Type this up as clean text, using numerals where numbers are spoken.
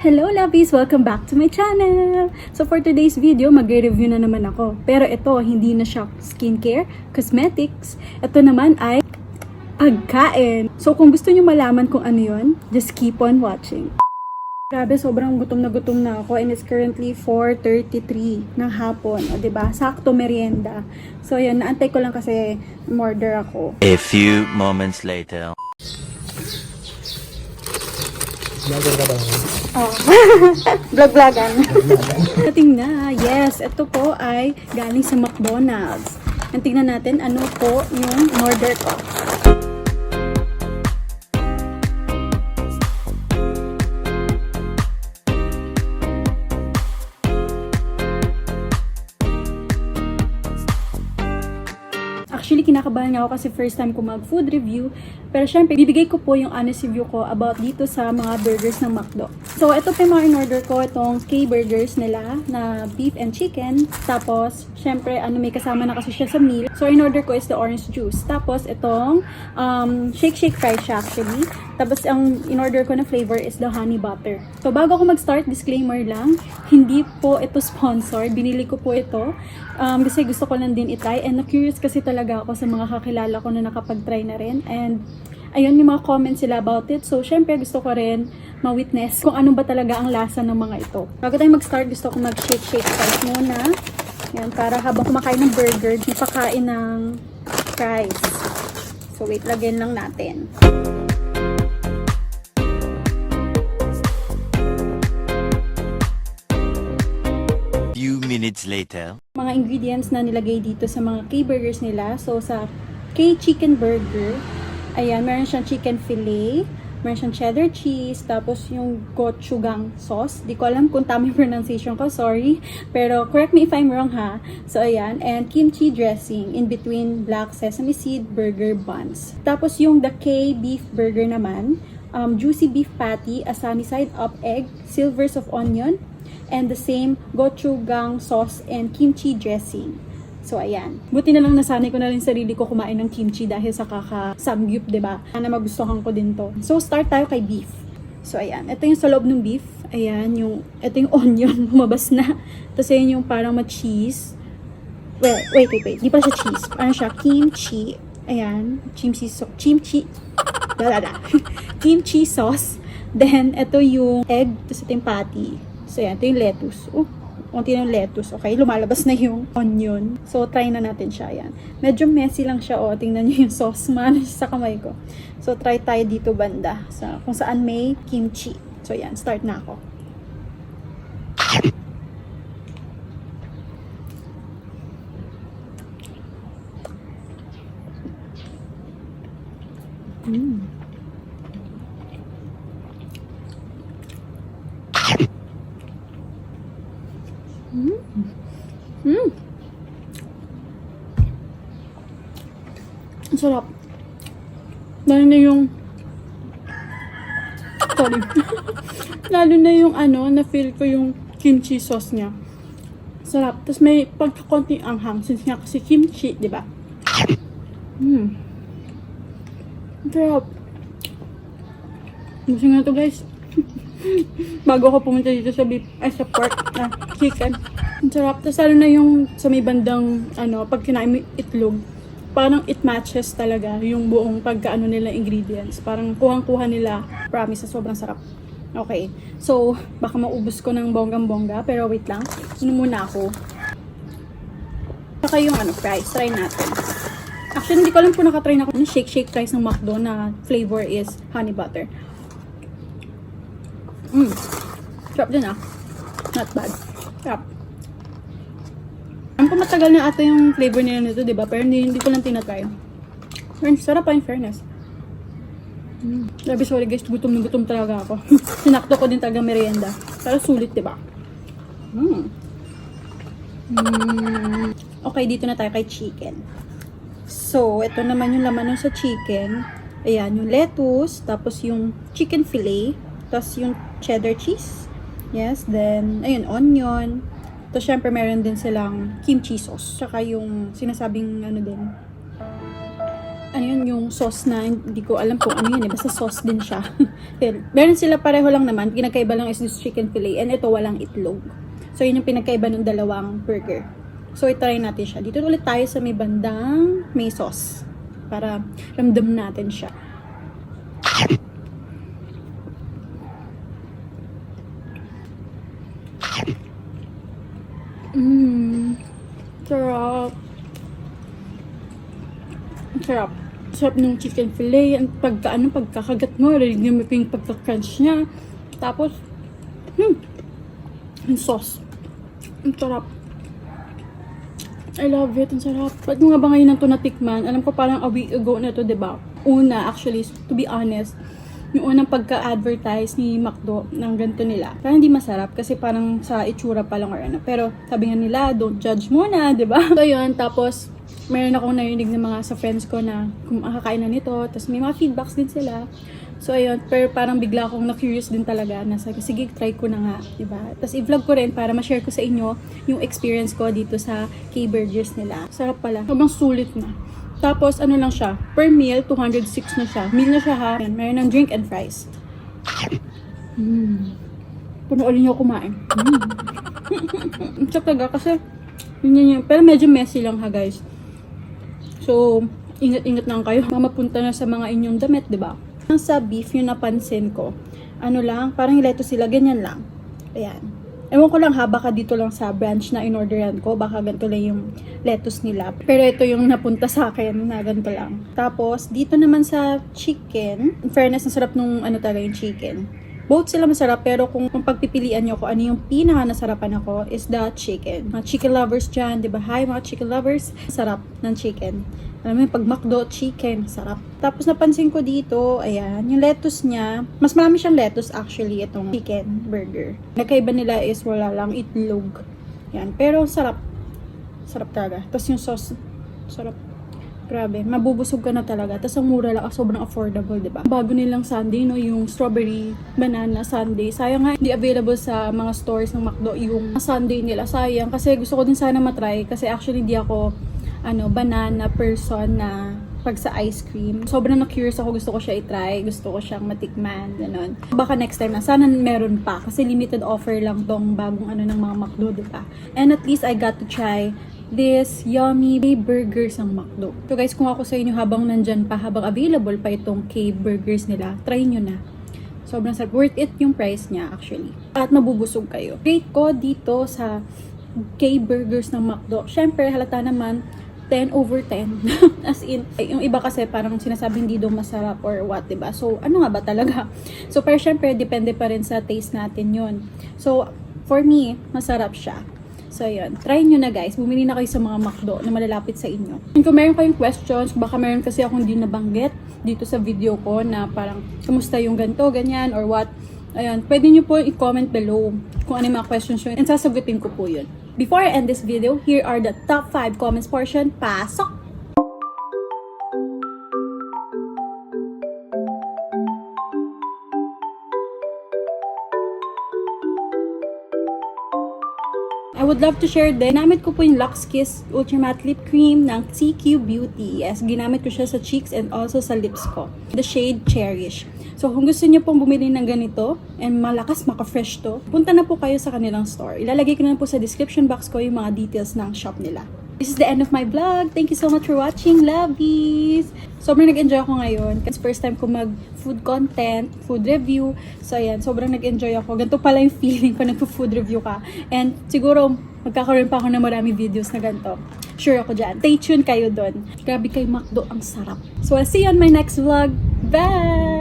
Hello lovies! Welcome back to my channel! So for today's video, mag-review na naman ako. Pero ito, hindi na siya skincare, cosmetics. Ito naman ay pagkain. So kung gusto nyo malaman kung ano yun, just keep on watching. Grabe, sobrang gutom na ako and it's currently 4:33 ng hapon. O diba? Sakto merienda. So yun, naantay ko lang kasi order ako. A few moments later. Vlogger ka ba naman? Oh. Vlog-vlogan. Dating na. Yes, ito po ay galing sa McDonald's. And tingnan natin ano po yung order ko. Actually, kinakabahan nga ako kasi first time ko mag-food review. Pero syempre, bibigay ko po yung honest review ko about dito sa mga burgers ng McDo. So, ito po yung mga in-order ko. Itong K-burgers nila na beef and chicken. Tapos, syempre, may kasama na kasi siya sa meal. So, in-order ko is the orange juice. Tapos, itong shake fries siya actually. Tapos, ang in-order ko na flavor is the honey butter. So, bago ako mag-start, disclaimer lang, hindi po ito sponsored. Binili ko po ito. Kasi gusto ko lang din itry. And na-curious kasi talaga ako sa mga kakilala ko na nakapag-try na rin. And ayun, yung mga comments sila about it. So, syempre gusto ko rin ma-witness kung ano ba talaga ang lasa ng mga ito. Bago tayo mag-start, gusto ko mag-shake fries muna. Yan, para habang kumakain ng burger, napakain ng fries. So, wait, lagyan lang natin. Few minutes later. Mga ingredients na nilagay dito sa mga K-burgers nila. So, sa K-chicken burger, ayan, meron siyang chicken fillet, meron siyang cheddar cheese, tapos yung gochujang sauce. Di ko alam kung tama yung pronunciation ko, sorry. Pero correct me if I'm wrong ha. So, ayan, and kimchi dressing in between black sesame seed burger buns. Tapos yung the K-beef burger naman, juicy beef patty, a sunny side up egg, silvers of onion, and the same gochujang sauce and kimchi dressing. So, ayan. Buti na lang nasanay ko na rin sarili ko kumain ng kimchi dahil sa kaka-samgyup, diba? Na magustuhan ko din to. So, start tayo kay beef. So, ayan. Ito yung sa loob ng beef. Ayan, ito yung onion, lumabas na. Tapos, ayan yung parang ma-cheese. Well, wait. Di pa siya cheese. Ano siya? Kimchi. Ayan. Kimchi. Kimchi sauce. Then, ito yung egg. Tapos, ito yung patty. So, ayan. Ito yung lettuce. Konti ng lettuce, okay? Lumalabas na yung onion. So, try na natin siya, yan. Medyo messy lang siya, tingnan nyo yung sauce man sa kamay ko. So, try tayo dito banda, kung saan may kimchi. So, yan, start na ako. Ang sarap. Lalo na yung lalo na yung na-feel ko yung kimchi sauce niya. Sarap. Tapos may pagkakonting anghang since nga kasi kimchi, di ba? Sarap. Gusto nga to guys. Bago ako pumunta dito sa beef, sa pork na chicken. Ang sarap. Tapos lalo na yung sa may bandang pag kinain mo itlog, parang it matches talaga yung buong pagkaano nila ingredients. Parang kuhang-kuha nila. Promise, sobrang sarap. Okay. So, baka maubos ko ng bonggang-bongga. Pero wait lang. Muna ako. Saka yung fries. Try natin. Actually, hindi ko alam kung nakatry na ako ng shake fries ng McDo na flavor is honey butter. Sarap din Not bad. Sarap. Ang matagal na ata yung flavor nila nito, diba? Pero hindi ko lang tinatry. Pero sarap pa in fairness. Grabe, sorry guys. Gutom na gutom talaga ako. Sinakto ko din talaga merienda. Pero sulit, diba? Okay, dito na tayo kay chicken. So, ito naman yung laman sa chicken. Ayan, yung lettuce. Tapos yung chicken fillet. Tapos yung cheddar cheese. Yes, then, ayun, onion. Tapos, syempre, meron din silang kimchi sauce. Tsaka yung sinasabing, din, ano yun, yung sauce na, hindi ko alam kung ano yun eh, basta sauce din siya. Meron sila pareho lang naman, pinagkaiba lang is this chicken fillet, and ito walang itlog. So, yun yung pinagkaiba ng dalawang burger. So, itry natin siya. Dito ulit tayo sa may bandang may sauce, para ramdam natin siya. Sarap. Sarap. Sarap ng chicken fillet. Ang pagkakagat mo, rinig mo yung pagka-crunch niya. Tapos, yung sauce. Ang sarap. I love it. Ang sarap. Ba't mo nga ba ngayon ito natikman? Alam ko parang a week ago na ito, diba? Una, actually, to be honest, yung unang pagka-advertise ni McDo ng ganito nila, parang hindi masarap kasi parang sa itsura pa lang or ano. Pero sabi nga nila, don't judge muna, diba? So yun, tapos mayroon akong narinig ng mga sa friends ko na kung makakain na nito, tapos may mga feedbacks din sila. So ayun, pero parang bigla akong na-curious din talaga na sige, try ko na nga, diba? Tapos i-vlog ko rin para ma-share ko sa inyo yung experience ko dito sa K-Burgers nila. Sarap pala. Sobrang sulit na. Tapos, ano lang siya, per meal, 206 na siya. Meal na siya ha. Meron ng drink and fries. Panoorin niyo kumain. Check talaga kasi, yun. Pero medyo messy lang ha guys. So, ingat-ingat lang kayo. Mapunta na sa mga inyong damit, diba? Sa beef, yung napansin ko, ano lang, parang lettuce sila, ganyan lang. Ayan. Ewan ko lang ha, baka dito lang sa branch na in-orderan ko, baka ganito lang yung lettuce nila. Pero ito yung napunta sa akin na ganito lang. Tapos, dito naman sa chicken, in fairness, nasarap nung ano talaga yung chicken. Both sila masarap, pero kung pagpipilian nyo ko ano yung pinaka-nasarapan ako is the chicken. Mga chicken lovers dyan, di ba? Hi mga chicken lovers, sarap ng chicken. Alam mo yung pag McDo chicken, sarap. Tapos napansin ko dito, ayan, yung lettuce niya, mas marami siyang lettuce actually itong chicken burger. Nagkaiba nila is wala lang itlog. Yan, pero sarap. Sarap talaga. Tapos yung sauce, sarap. Grabe, mabubusog ka na talaga. Tapos ang mura lang, sobrang affordable, diba? Bago nilang sundae, no, yung strawberry banana sundae. Sayang nga, hindi available sa mga stores ng McDo yung sundae nila. Sayang, kasi gusto ko din sana matry. Kasi actually, di ako banana person na pag sa ice cream. Sobrang na-curious ako, gusto ko siya i-try, gusto ko siyang matikman, gano'n. Baka next time na, sana meron pa, kasi limited offer lang tong bagong ng mga McDo, diba? And at least I got to try this yummy K-Burgers ng McDo. So guys, kung ako sa inyo habang nandyan pa, habang available pa itong K-Burgers nila, try nyo na. Sobrang sarap. Worth it yung price niya actually. At mabubusog kayo. Rate ko dito sa K-Burgers ng McDo. Syempre, halata naman, 10 over 10. As in, yung iba kasi parang sinasabi hindi daw masarap or what, diba? So, ano nga ba talaga? So, pero syempre, depende pa rin sa taste natin yun. So, for me, masarap siya. So, yun. Try nyo na guys. Bumili na kayo sa mga McDo na malalapit sa inyo. And kung meron kayong questions, baka meron kasi akong hindi nabanggit dito sa video ko na parang, kamusta yung ganito, ganyan, or what. Ayan, pwede nyo po i-comment below kung ano yung mga questions yun. And sasagutin ko po yun. Before I end this video, here are the top 5 comments portion. Pasok! I would love to share din. Ginamit ko po yung Lux Kiss Ultra Matte Lip Cream ng CQ Beauty. Yes, ginamit ko siya sa cheeks and also sa lips ko. The shade Cherish. So, kung gusto niyo pong bumili ng ganito and malakas, maka-fresh to, punta na po kayo sa kanilang store. Ilalagay ko na po sa description box ko yung mga details ng shop nila. This is the end of my vlog. Thank you so much for watching. Lovies! Sobrang nag-enjoy ako ngayon. Kasi first time ko mag-food content, food review. So, ayan, sobrang nag-enjoy ako. Ganito pala yung feeling ko nag-food review ka. And siguro, magkakaroon pa ako ng marami videos na ganito. Sure ako dyan. Stay tuned kayo doon. Grabe kay McDo, ang sarap. So, I'll see you on my next vlog. Bye!